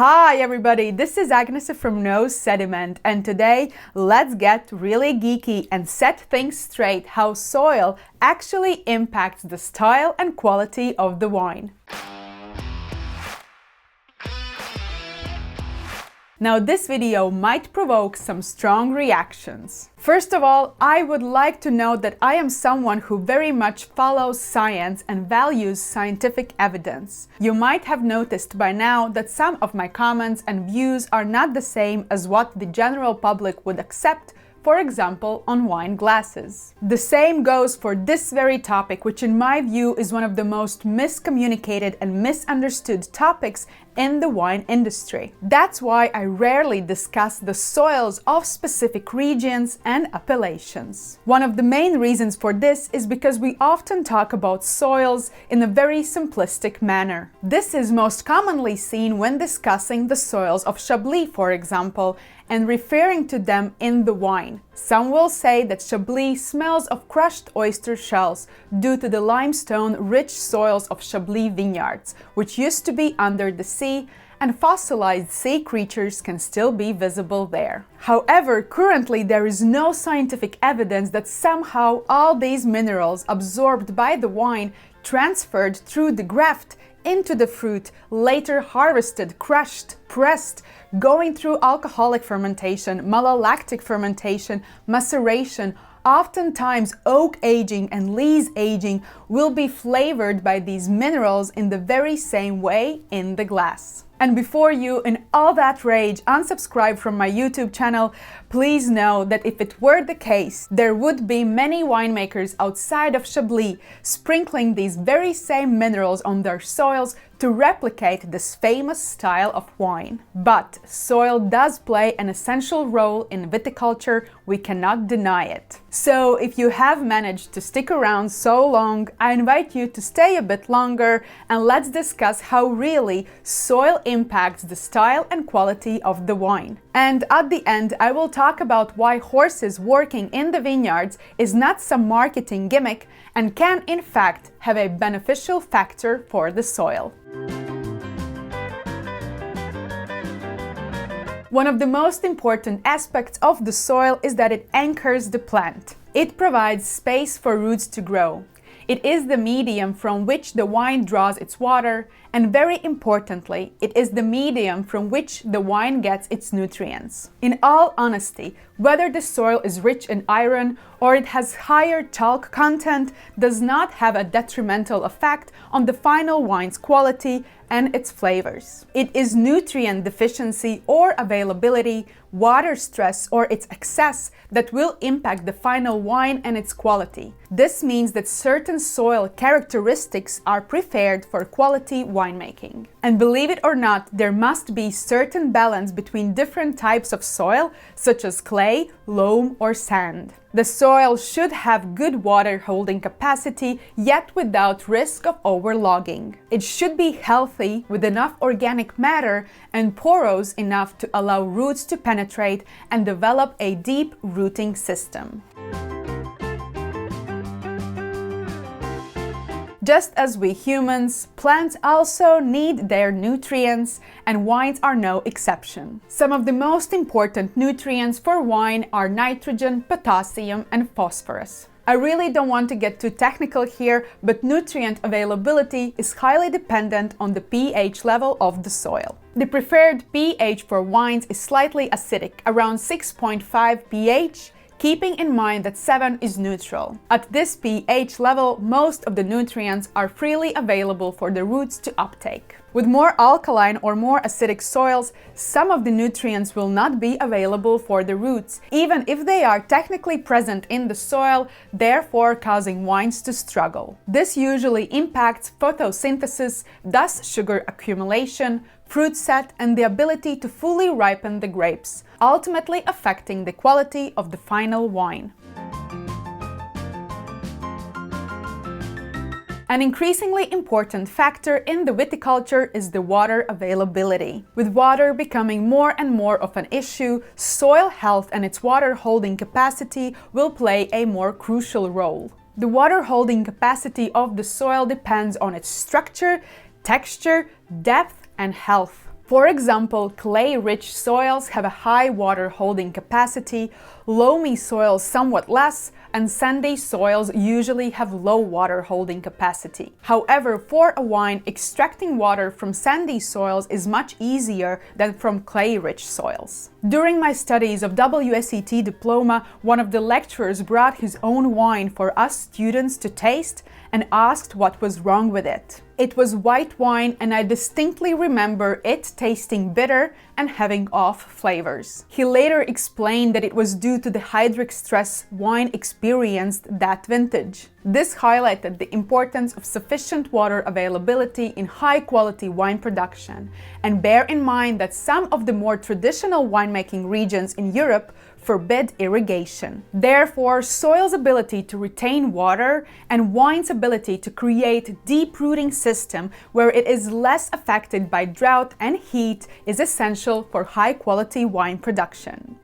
Hi everybody, this is Agnes from Sediment, and today let's get really geeky and set things straight how soil actually impacts the style and quality of the wine. Now this video might provoke some strong reactions. First of all, I would like to note that I am someone who very much follows science and values scientific evidence. You might have noticed by now that some of my comments and views are not the same as what the general public would accept, for example, on wine glasses. The same goes for this very topic, which in my view is one of the most miscommunicated and misunderstood topics in the wine industry. That's why I rarely discuss the soils of specific regions and appellations. One of the main reasons for this is because we often talk about soils in a very simplistic manner. This is most commonly seen when discussing the soils of Chablis, for example, and referring to them in the wine. Some will say that Chablis smells of crushed oyster shells due to the limestone-rich soils of Chablis vineyards, which used to be under the sea, and fossilized sea creatures can still be visible there. However, currently there is no scientific evidence that somehow all these minerals absorbed by the wine transferred through the graft into the fruit, later harvested, crushed, pressed, going through alcoholic fermentation, malolactic fermentation, maceration, oftentimes oak aging and lees aging, will be flavored by these minerals in the very same way in the glass. And before you, in all that rage, unsubscribe from my YouTube channel, please know that if it were the case, there would be many winemakers outside of Chablis sprinkling these very same minerals on their soils to replicate this famous style of wine. But soil does play an essential role in viticulture, we cannot deny it. So if you have managed to stick around so long, I invite you to stay a bit longer and let's discuss how really soil impacts the style and quality of the wine. And at the end, I will talk about why horses working in the vineyards is not some marketing gimmick and can in fact have a beneficial factor for the soil. One of the most important aspects of the soil is that it anchors the plant. It provides space for roots to grow. It is the medium from which the wine draws its water, and very importantly, it is the medium from which the wine gets its nutrients. In all honesty, whether the soil is rich in iron or it has higher talc content does not have a detrimental effect on the final wine's quality and its flavors. It is nutrient deficiency or availability, water stress or its excess that will impact the final wine and its quality. This means that certain soil characteristics are preferred for quality winemaking. And believe it or not, there must be certain balance between different types of soil, such as clay, loam or sand. The soil should have good water holding capacity, yet without risk of overlogging. It should be healthy with enough organic matter and porous enough to allow roots to penetrate and develop a deep rooting system. Just as we humans, plants also need their nutrients, and wines are no exception. Some of the most important nutrients for wine are nitrogen, potassium, and phosphorus. I really don't want to get too technical here, but nutrient availability is highly dependent on the pH level of the soil. The preferred pH for wines is slightly acidic, around 6.5 pH, keeping in mind that 7 is neutral. At this pH level, most of the nutrients are freely available for the roots to uptake. With more alkaline or more acidic soils, some of the nutrients will not be available for the roots, even if they are technically present in the soil, therefore causing wines to struggle. This usually impacts photosynthesis, thus sugar accumulation, fruit set, and the ability to fully ripen the grapes, ultimately affecting the quality of the final wine. An increasingly important factor in the viticulture is the water availability. With water becoming more and more of an issue, soil health and its water holding capacity will play a more crucial role. The water holding capacity of the soil depends on its structure, texture, depth, and health. For example, clay-rich soils have a high water holding capacity, loamy soils somewhat less, and sandy soils usually have low water holding capacity. However, for a wine, extracting water from sandy soils is much easier than from clay-rich soils. During my studies of WSET diploma, one of the lecturers brought his own wine for us students to taste and asked what was wrong with it. It was white wine, and I distinctly remember it tasting bitter and having off flavors. He later explained that it was due to the hydric stress wine experienced that vintage. This highlighted the importance of sufficient water availability in high-quality wine production, and bear in mind that some of the more traditional winemaking regions in Europe forbid irrigation. Therefore, soil's ability to retain water and wine's ability to create deep-rooting system where it is less affected by drought and heat is essential for high-quality wine production.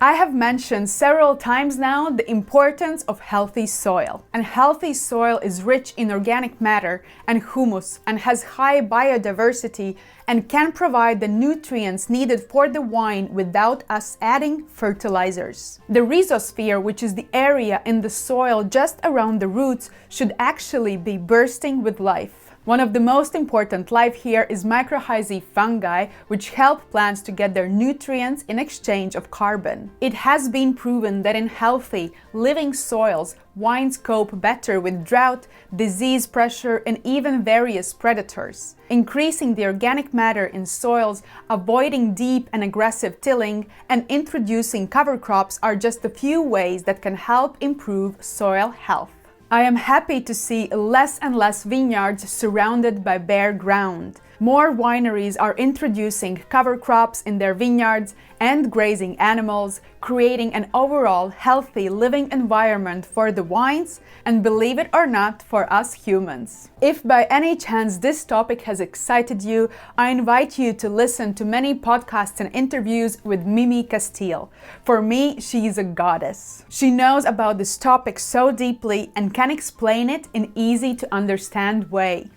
I have mentioned several times now the importance of healthy soil. And healthy soil is rich in organic matter and humus and has high biodiversity and can provide the nutrients needed for the wine without us adding fertilizers. The rhizosphere, which is the area in the soil just around the roots, should actually be bursting with life. One of the most important life here is mycorrhizae fungi, which help plants to get their nutrients in exchange of carbon. It has been proven that in healthy, living soils, wines cope better with drought, disease pressure, and even various predators. Increasing the organic matter in soils, avoiding deep and aggressive tilling, and introducing cover crops are just a few ways that can help improve soil health. I am happy to see less and less vineyards surrounded by bare ground. More wineries are introducing cover crops in their vineyards and grazing animals, creating an overall healthy living environment for the wines and, believe it or not, for us humans. If by any chance this topic has excited you, I invite you to listen to many podcasts and interviews with Mimi Castile. For me, she is a goddess. She knows about this topic so deeply and can explain it in easy to understand way.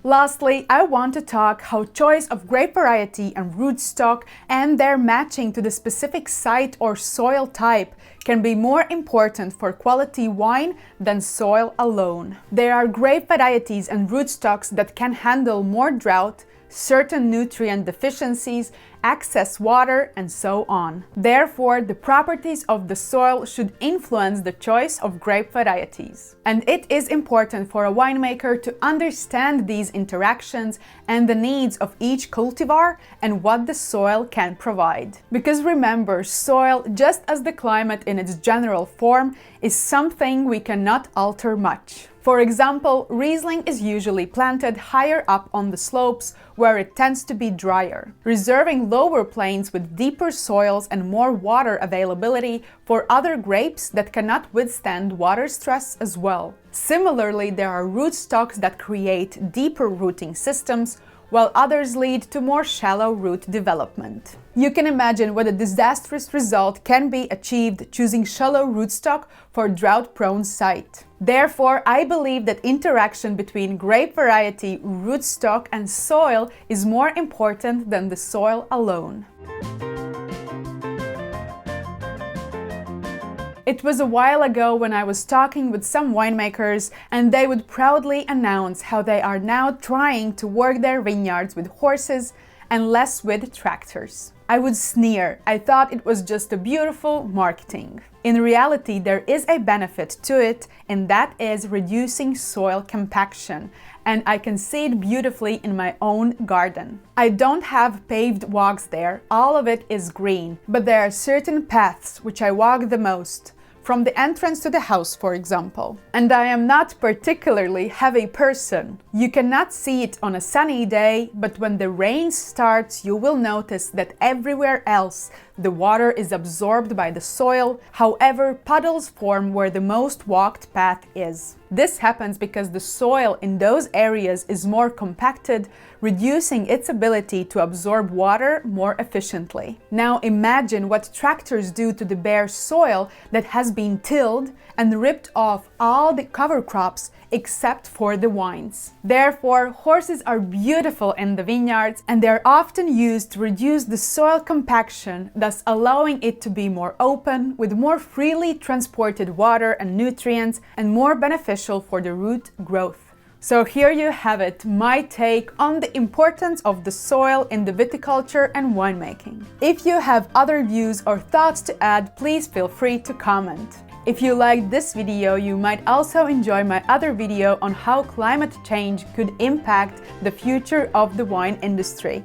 Lastly, I want to talk how choice of grape variety and rootstock and their matching to the specific site or soil type can be more important for quality wine than soil alone. There are grape varieties and rootstocks that can handle more drought, certain nutrient deficiencies, access water, and so on. Therefore, the properties of the soil should influence the choice of grape varieties. And it is important for a winemaker to understand these interactions and the needs of each cultivar and what the soil can provide. Because remember, soil, just as the climate in its general form, is something we cannot alter much. For example, Riesling is usually planted higher up on the slopes where it tends to be drier, reserving lower plains with deeper soils and more water availability for other grapes that cannot withstand water stress as well. Similarly, there are rootstocks that create deeper rooting systems, while others lead to more shallow root development. You can imagine what a disastrous result can be achieved choosing shallow rootstock for drought-prone site. Therefore, I believe that interaction between grape variety, rootstock, and soil is more important than the soil alone. It was a while ago when I was talking with some winemakers, and they would proudly announce how they are now trying to work their vineyards with horses and less with tractors. I would sneer. I thought it was just a beautiful marketing. In reality, there is a benefit to it, and that is reducing soil compaction. And I can see it beautifully in my own garden. I don't have paved walks there, all of it is green, but there are certain paths which I walk the most. From the entrance to the house, for example. And I am not particularly heavy person. You cannot see it on a sunny day, but when the rain starts, you will notice that everywhere else the water is absorbed by the soil. However, puddles form where the most walked path is. This happens because the soil in those areas is more compacted, reducing its ability to absorb water more efficiently. Now imagine what tractors do to the bare soil that has been tilled and ripped off all the cover crops except for the wines. Therefore, horses are beautiful in the vineyards, and they are often used to reduce the soil compaction, thus allowing it to be more open, with more freely transported water and nutrients, and more beneficial for the root growth. So here you have it, my take on the importance of the soil in the viticulture and winemaking. If you have other views or thoughts to add, please feel free to comment. If you liked this video, you might also enjoy my other video on how climate change could impact the future of the wine industry.